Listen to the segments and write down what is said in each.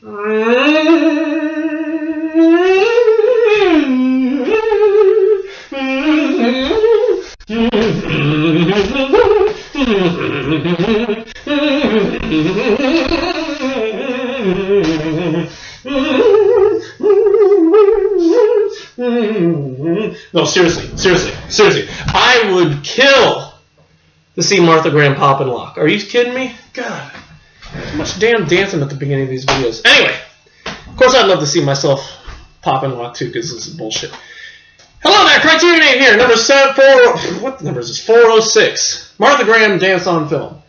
No, seriously. I would kill to see Martha Graham pop and lock. Are you kidding me? God, too much damn dancing at the beginning of these videos. Anyway, of course I'd love to see myself pop and lock too, because this is bullshit. Hello there, CriterioNate here, what number is this? 406. Martha Graham dance on film.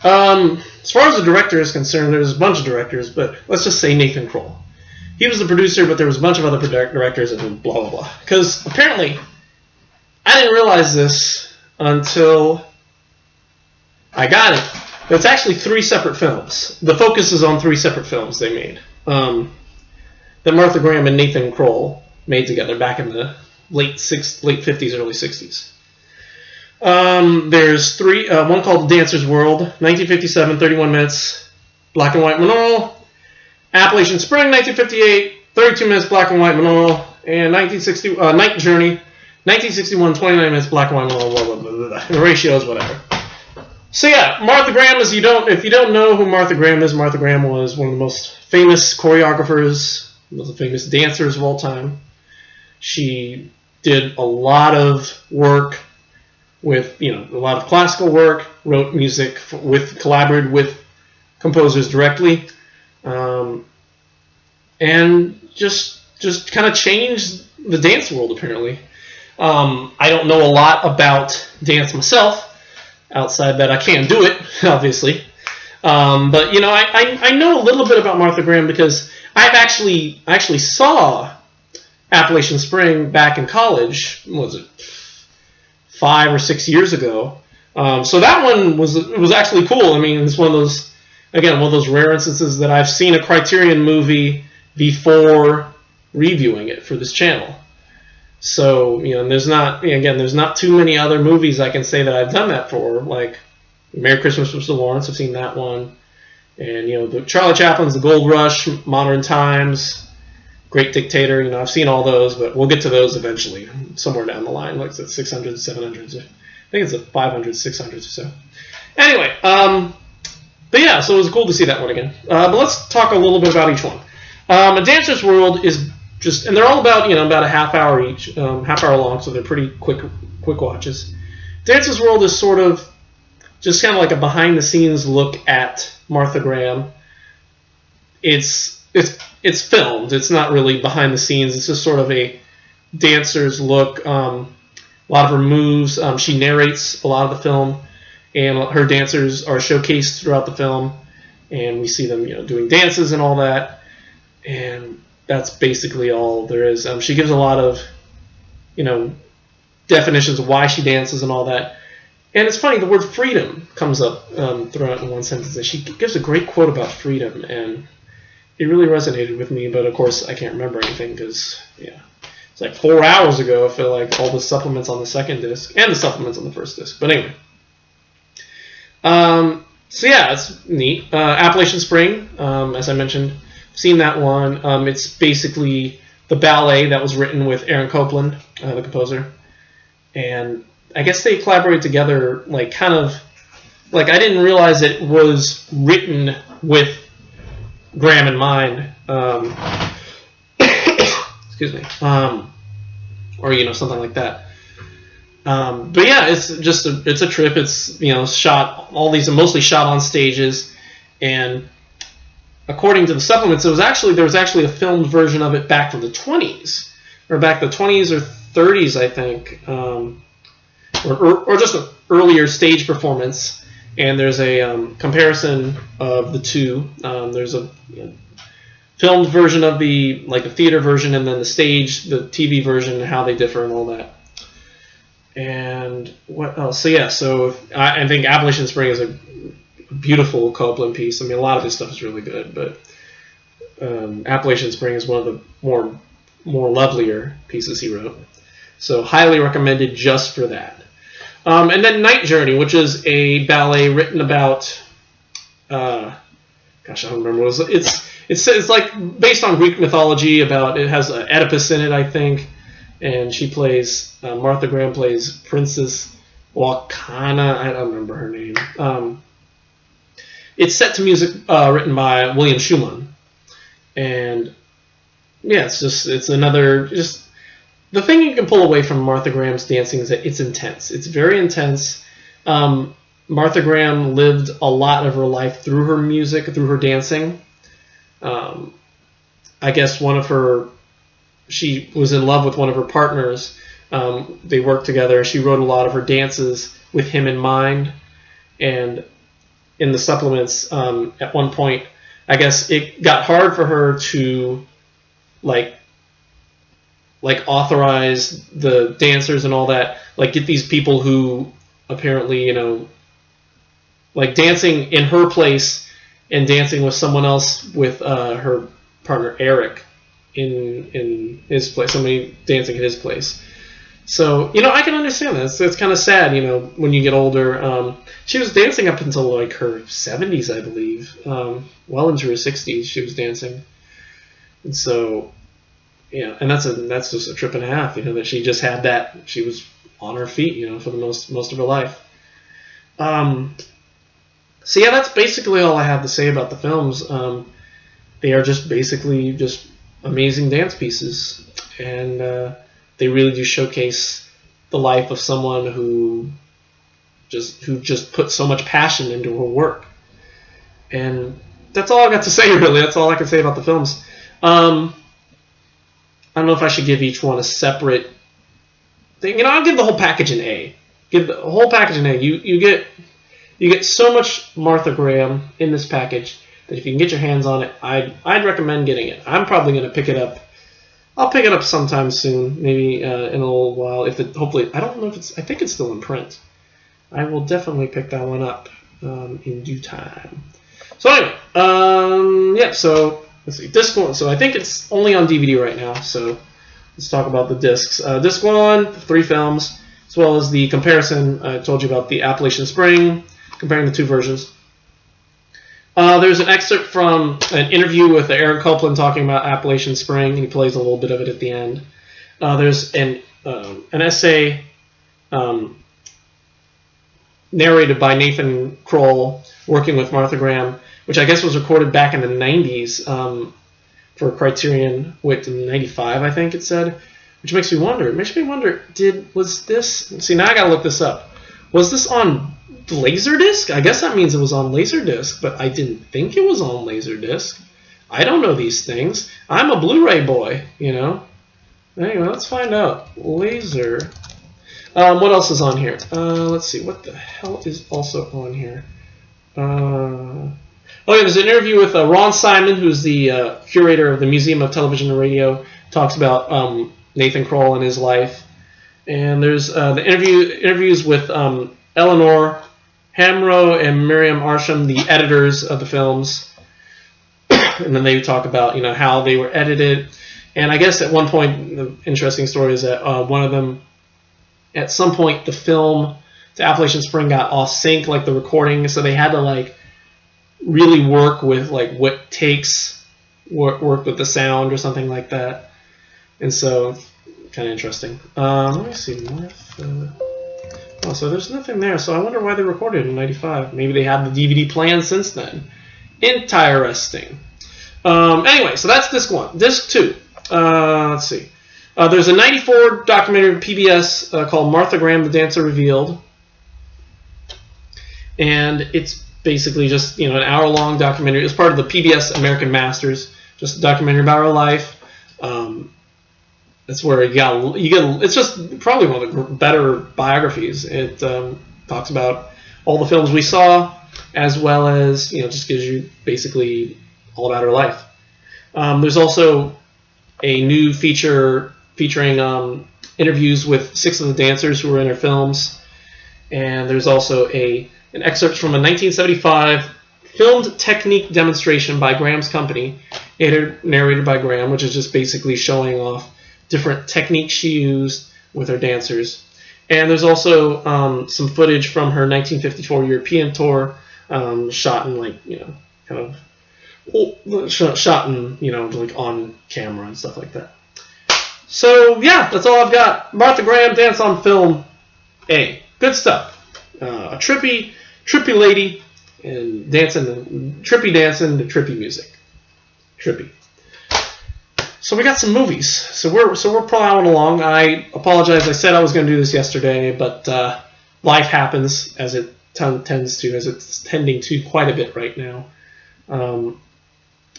As far as the director is concerned, there's a bunch of directors, but let's just say Nathan Kroll. He was the producer, but there was a bunch of other directors and blah, blah, blah. Because apparently, I didn't realize this until I got it. But it's actually 3 separate films. The focus is on 3 separate films they made. That Martha Graham and Nathan Kroll made together back in the late 50s, early 60s. There's 3, one called Dancer's World, 1957, 31 minutes, black and white monaural. Appalachian Spring, 1958, 32 minutes, black and white monaural. And 1960, Night Journey, 1961, 29 minutes, black and white monaural, blah, blah, blah, blah, blah. The ratios, whatever. So yeah, Martha Graham, if you don't know who Martha Graham is, Martha Graham was one of the most famous choreographers, one of the famous dancers of all time. She did a lot of work with, a lot of classical work, wrote music, collaborated with composers directly, and just kind of changed the dance world, apparently. I don't know a lot about dance myself, outside that I can do it, obviously. But, I know a little bit about Martha Graham because I actually saw Appalachian Spring back in college. What was it, 5 or 6 years ago? So that one was actually cool. I mean, it's one of those rare instances that I've seen a Criterion movie before reviewing it for this channel. So, and there's not too many other movies I can say that I've done that for, like Merry Christmas, Mr. Lawrence. I've seen that one. And, the Charlie Chaplin's The Gold Rush, Modern Times, Great Dictator. I've seen all those, but we'll get to those eventually, somewhere down the line, like the 600s, 700s. I think it's the 500s, 600s or so. Anyway, but yeah, so it was cool to see that one again. But let's talk a little bit about each one. A Dancer's World is and they're all about, about a half hour each, half hour long, so they're pretty quick watches. Dancer's World is sort of just kind of like a behind the scenes look at Martha Graham. It's filmed. It's not really behind the scenes. It's just sort of a dancer's look. A lot of her moves. She narrates a lot of the film, and her dancers are showcased throughout the film, and we see them, doing dances and all that. And that's basically all there is. She gives a lot of, definitions of why she dances and all that. And it's funny, the word freedom comes up throughout in one sentence. And she gives a great quote about freedom, and it really resonated with me. But of course, I can't remember anything because, it's like 4 hours ago. I feel like all the supplements on the second disc and the supplements on the first disc. But anyway, so yeah, it's neat. Appalachian Spring, as I mentioned. Seen that one. It's basically the ballet that was written with Aaron Copland, the composer, and I guess they collaborated together, I didn't realize it was written with Graham in mind, excuse me, or something like that. But yeah, it's a trip. It's shot, all these are mostly shot on stages, and according to the supplements, there was actually a filmed version of it back from the 20s, or back the 20s or 30s, I think, or just an earlier stage performance. And there's a comparison of the two. There's a filmed version of the theater version, and then the TV version, and how they differ and all that. And what else? So yeah, I think Appalachian Spring is a beautiful Copland piece. I mean, a lot of his stuff is really good, but Appalachian Spring is one of the more lovelier pieces he wrote. So highly recommended just for that. And then Night Journey, which is a ballet written about gosh, I don't remember what it was. It's like based on Greek mythology. It has Oedipus in it, I think, and she plays Martha Graham plays Princess Wakana. I don't remember her name. It's set to music written by William Schumann, and yeah, it's another just the thing you can pull away from Martha Graham's dancing is that it's intense. It's very intense. Martha Graham lived a lot of her life through her music, through her dancing. I guess she was in love with one of her partners. They worked together. She wrote a lot of her dances with him in mind. And in the supplements, at one point, I guess it got hard for her to like authorize the dancers and all that, like get these people who apparently, like dancing in her place and dancing with someone else with her partner Eric in his place, somebody dancing at his place. So, I can understand that. It's kind of sad, when you get older. She was dancing up until like her 70s, I believe. Well into her 60s she was dancing. And so, yeah, and that's just a trip and a half, that she just had that. She was on her feet, for the most of her life. So yeah, that's basically all I have to say about the films. They are just basically just amazing dance pieces, and they really do showcase the life of someone who just put so much passion into her work. And that's all I got to say, really. That's all I can say about the films. I don't know if I should give each one a separate thing. I'll give the whole package an A. Give the whole package an A. You get so much Martha Graham in this package that if you can get your hands on it, I'd recommend getting it. I'm probably going to pick it up. I'll pick it up sometime soon, maybe in a little while. Hopefully, I don't know if I think it's still in print. I will definitely pick that one up in due time. So anyway, yeah. So let's see, disc one. So I think it's only on DVD right now. So let's talk about the discs. Disc 1, 3 films, as well as the comparison. I told you about the Appalachian Spring, comparing the two versions. There's an excerpt from an interview with Aaron Copland talking about Appalachian Spring, and he plays a little bit of it at the end. There's an essay narrated by Nathan Kroll working with Martha Graham, which I guess was recorded back in the 90s for Criterion, in 95, I think it said, which makes me wonder. It makes me wonder, was this... See, now I gotta look this up. Was this on Laserdisc? I guess that means it was on Laserdisc, but I didn't think it was on Laserdisc. I don't know these things. I'm a Blu-ray boy, Anyway, let's find out. Laser. What else is on here? Let's see. What the hell is also on here? Oh, yeah, there's an interview with Ron Simon, who's the curator of the Museum of Television and Radio. Talks about Nathan Kroll and his life. And there's the interviews with Eleanor Hamro and Miriam Arsham, the editors of the films. And then they talk about how they were edited. And I guess at one point, the interesting story is that one of them, at some point, the film, the Appalachian Spring, got off sync, like the recording, so they had to really work with what takes, work with the sound or something like that. And so, kind of interesting. Let me see. Oh, so there's nothing there. So I wonder why they recorded in '95. Maybe they had the DVD plan since then. Interesting. Anyway, so that's disc 1. Disc 2. Let's see. There's a '94 documentary PBS called Martha Graham, the Dancer Revealed. And it's basically just an hour-long documentary. It's part of the PBS American Masters, just a documentary about her life. That's where you get. It's just probably one of the better biographies. It talks about all the films we saw, as well as just gives you basically all about her life. There's also a new feature featuring interviews with 6 of the dancers who were in her films, and there's also an excerpt from a 1975 filmed technique demonstration by Graham's company, narrated by Graham, which is just basically showing off different techniques she used with her dancers. And there's also some footage from her 1954 European tour, shot in kind of shot in, like on camera and stuff like that. So yeah, that's all I've got. Martha Graham, Dance on Film A. Good stuff. A trippy lady and trippy dancing to trippy music. Trippy. So we got some movies. So we're plowing along. I apologize. I said I was going to do this yesterday, but life happens as it tends to, as it's tending to quite a bit right now.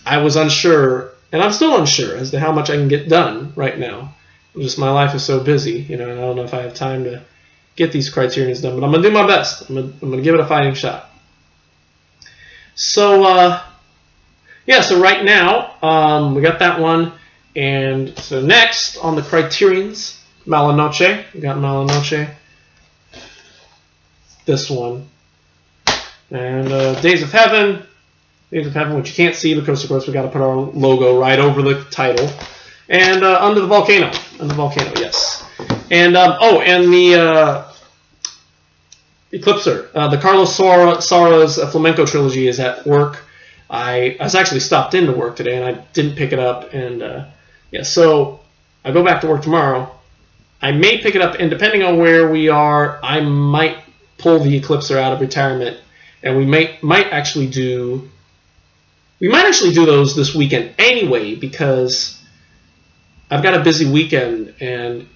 I was unsure, and I'm still unsure as to how much I can get done right now. Just my life is so busy, and I don't know if I have time to get these Criterions done, but I'm gonna do my best. I'm gonna give it a fighting shot. So yeah, so right now we got that one. And so next on the Criterions, Malanoche. We got Malanoche. This one. And Days of Heaven. Days of Heaven, which you can't see because, of course, we got to put our logo right over the title. And Under the Volcano. Under the Volcano, yes. And, and the Eclipser. The Carlos Saura's flamenco trilogy is at work. I was actually stopped into work today, and I didn't pick it up. And, yeah, so I go back to work tomorrow. I may pick it up, and depending on where we are, I might pull the Eclipser out of retirement, and we might actually do those this weekend anyway, because I've got a busy weekend, and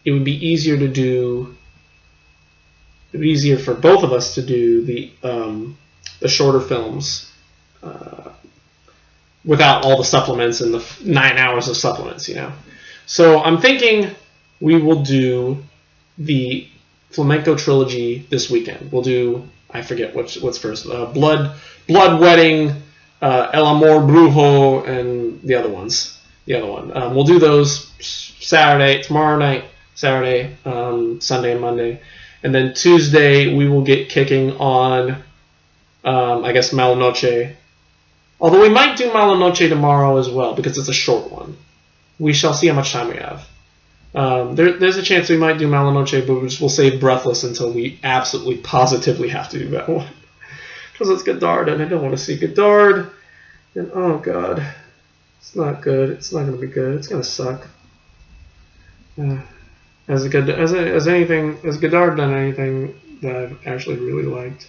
it would be easier to do. It'd be easier for both of us to do the shorter films. Without all the supplements and the 9 hours of supplements, So I'm thinking we will do the flamenco trilogy this weekend. We'll do, I forget what's first, Blood Wedding, El Amor Brujo, and the other one. We'll do those tomorrow night, Saturday, Sunday, and Monday. And then Tuesday we will get kicking on, I guess, Malanoche. Although we might do Malanoche tomorrow as well, because it's a short one. We shall see how much time we have. There's a chance we might do Malanoche, but we'll save Breathless until we absolutely, positively have to do that one. Because it's Godard, and I don't want to see Godard. And oh god, it's not good. It's not going to be good. It's going to suck. Has Godard done anything that I've actually really liked?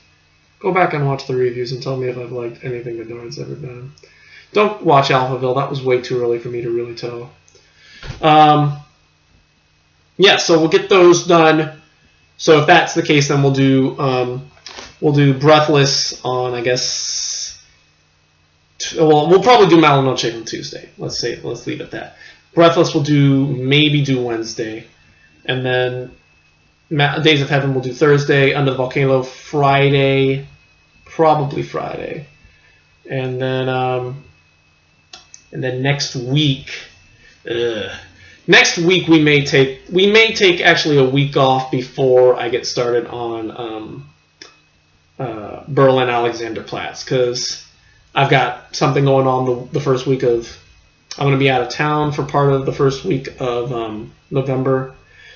Go back and watch the reviews and tell me if I've liked anything Godard's ever done. Don't watch Alphaville. That was way too early for me to really tell. Yeah, so we'll get those done. So if that's the case, then we'll do Breathless on, I guess. We'll probably do Malanoche on Tuesday. Let's leave it at that. Breathless we'll maybe do Wednesday, and then Days of Heaven we'll do Thursday. Under the Volcano Friday, probably Friday, and then next week. Next week we may take actually a week off before I get started on Berlin Alexanderplatz, because I've got something going on the first week of. I'm going to be out of town for part of the first week of November.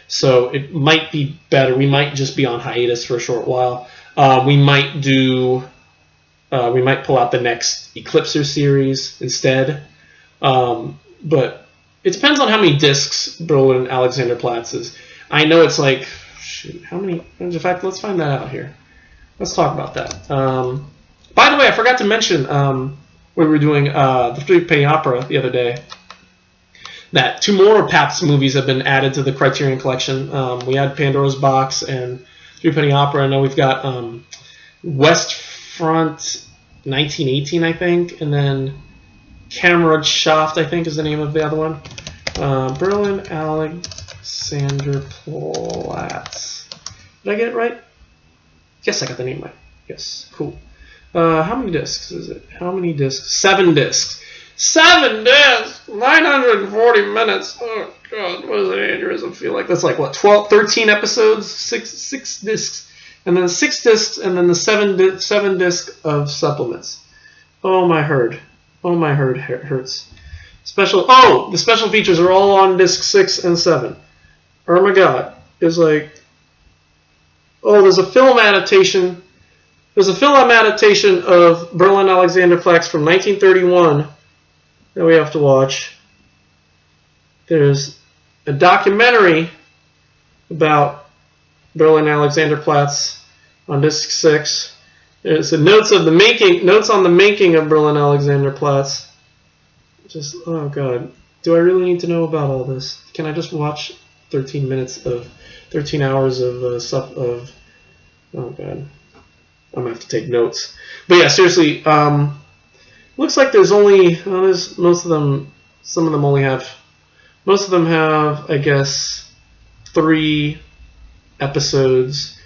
So it might be better. We might just be on hiatus for a short while. We might pull out the next Eclipser series instead. But it depends on how many discs Berlin Alexanderplatz is. I know it's like, how many? In fact, let's find that out here. Let's talk about that. By the way, I forgot to mention we were doing the Three-Penny Opera the other day. That 2 more Pabst movies have been added to the Criterion Collection. We had Pandora's Box and Three-Penny Opera. I know we've got West Front 1918, I think, and then Kameradschaft, I think, is the name of the other one. Berlin Alexanderplatz. Did I get it right? Yes, I got the name right. Yes, cool. How many discs is it? How many discs? 7 discs. 7 discs! 940 minutes. Oh, God. What does an aneurysm feel like? That's like, what, 13 episodes? 6 discs. And then 6 discs, and then the 7 discs of supplements. Oh, my herd. Oh, my herd hurts. The special features are all on disc 6 and 7. Oh, my God. It's like, there's a film adaptation There's a film adaptation of Berlin Alexanderplatz from 1931 that we have to watch. There's a documentary about Berlin Alexanderplatz on disc 6. There's notes on the making of Berlin Alexanderplatz. Just, oh god, do I really need to know about all this? Can I just watch 13 hours of stuff of? Oh god, I'm gonna have to take notes. But yeah, seriously, looks like there's only there's most of them. Some of them only have. Most of them have, I guess, 3 episodes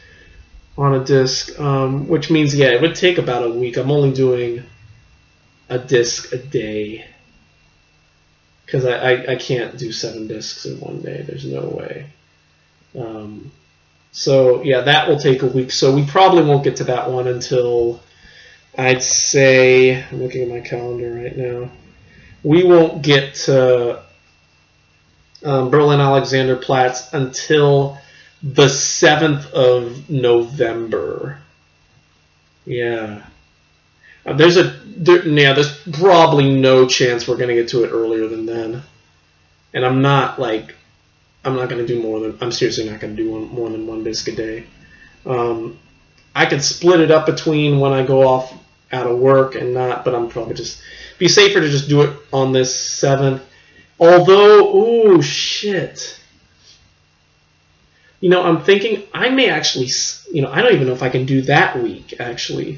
on a disc, which means, yeah, it would take about a week. I'm only doing a disc a day because I can't do 7 discs in one day. There's no way. So, yeah, that will take a week. So we probably won't get to that one until, I'd say, I'm looking at my calendar right now, we won't get to Berlin Alexanderplatz until the 7th of November. Yeah. There's probably no chance we're going to get to it earlier than then. And I'm seriously not going to do more than one disc a day. I could split it up between when I go off out of work and not, but I'm probably just be safer to just do it on this 7th. Although, oh shit. You know, I'm thinking I may actually, I don't even know if I can do that week, actually.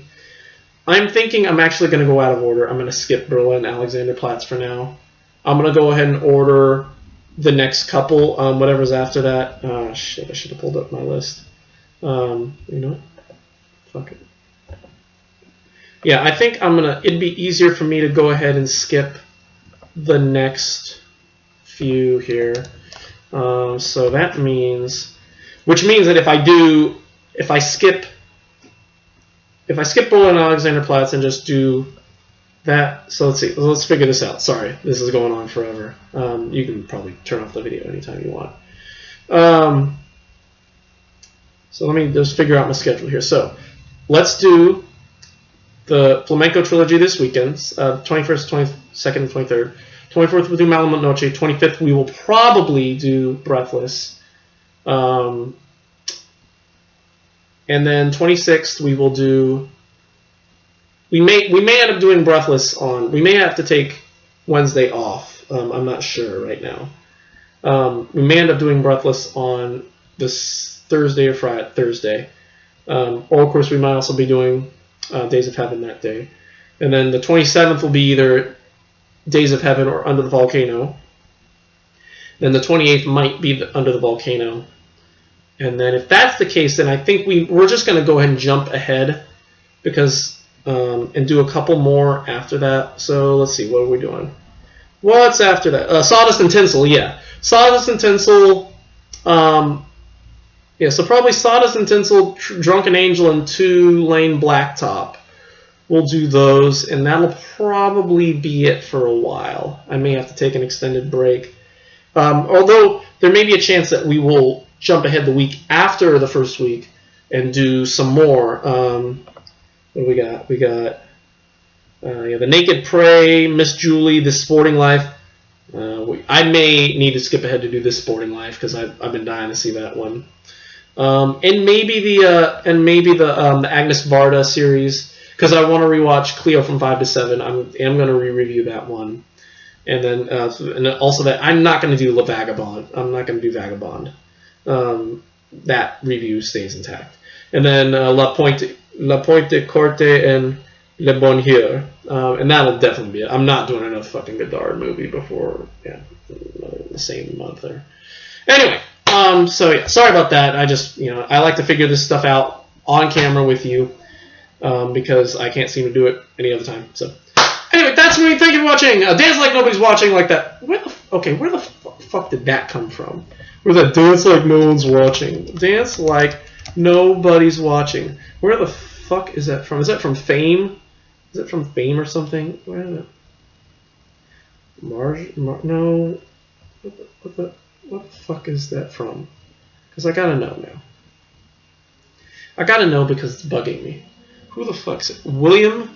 I'm thinking I'm actually going to go out of order. I'm going to skip Berlin Alexanderplatz for now. I'm going to go ahead and order the next couple, whatever's after that. Oh, shit, I should have pulled up my list. You know what? Fuck it. Yeah, I think it'd be easier for me to go ahead and skip the next few here. So that means, which means that if I skip Berlin Alexanderplatz and just do that, so let's see, let's figure this out. Sorry, this is going on forever. You can probably turn off the video anytime you want. So let me just figure out my schedule here. So let's do the Flamenco trilogy this weekend, 21st, 22nd, and 23rd. 24th we'll do Malamute Noche. 25th we will probably do Breathless. And then 26th we will do. We may end up doing Breathless on. We may have to take Wednesday off. I'm not sure right now. We may end up doing Breathless on this Thursday or Thursday. Or of course we might also be doing Days of Heaven that day. And then the 27th will be either Days of Heaven or Under the Volcano. Then the 28th might be Under the Volcano. And then if that's the case, then I think we're just going to go ahead and jump ahead because and do a couple more after that. So let's see, what are we doing? What's after that? Sawdust and Tinsel, yeah. Sawdust and Tinsel, yeah, so probably Sawdust and Tinsel, Drunken Angel, and 2 Lane Blacktop. We'll do those, and that'll probably be it for a while. I may have to take an extended break. Although there may be a chance that we will jump ahead the week after the first week and do some more. What do we got? We got The Naked Prey, Miss Julie, The Sporting Life. I may need to skip ahead to do This Sporting Life because I've been dying to see that one. And maybe the Agnes Varda series because I want to rewatch Cleo from 5 to 7. I am going to re-review that one. And then and also that I'm not going to do La Vagabond. I'm not going to do Vagabond. That review stays intact. And then La Pointe Corte and Le Bonheur. And that'll definitely be it. I'm not doing another fucking Godard movie before the same month there. Anyway, so yeah, sorry about that. I just I like to figure this stuff out on camera with you because I can't seem to do it any other time. So anyway, that's me. Thank you for watching. Dance Like Nobody's Watching Like That. Where the fuck did that come from? Where's that Dance Like No One's Watching? Dance Like Nobody's Watching. Where the fuck is that from? Is that from Fame? Is it from Fame or something? Where is it? No. What the fuck is that from? Because I gotta know now. I gotta know because it's bugging me. Who the fuck's it? William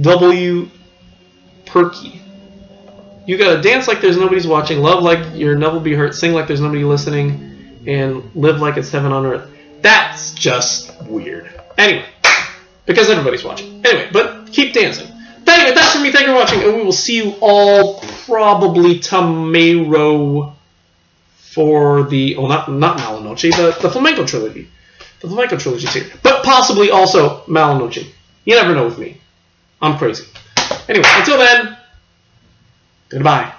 W. Perky. You gotta dance like there's nobody's watching, love like your love will be hurt, sing like there's nobody listening, and live like it's heaven on earth. That's just weird. Anyway, because everybody's watching. Anyway, but keep dancing. Anyway, that's from me. Thank you for watching, and we will see you all probably tomorrow for the not Malinoche, the Flamenco trilogy. The Flamenco trilogy is here, but possibly also Malinoche. You never know with me. I'm crazy. Anyway, until then, goodbye.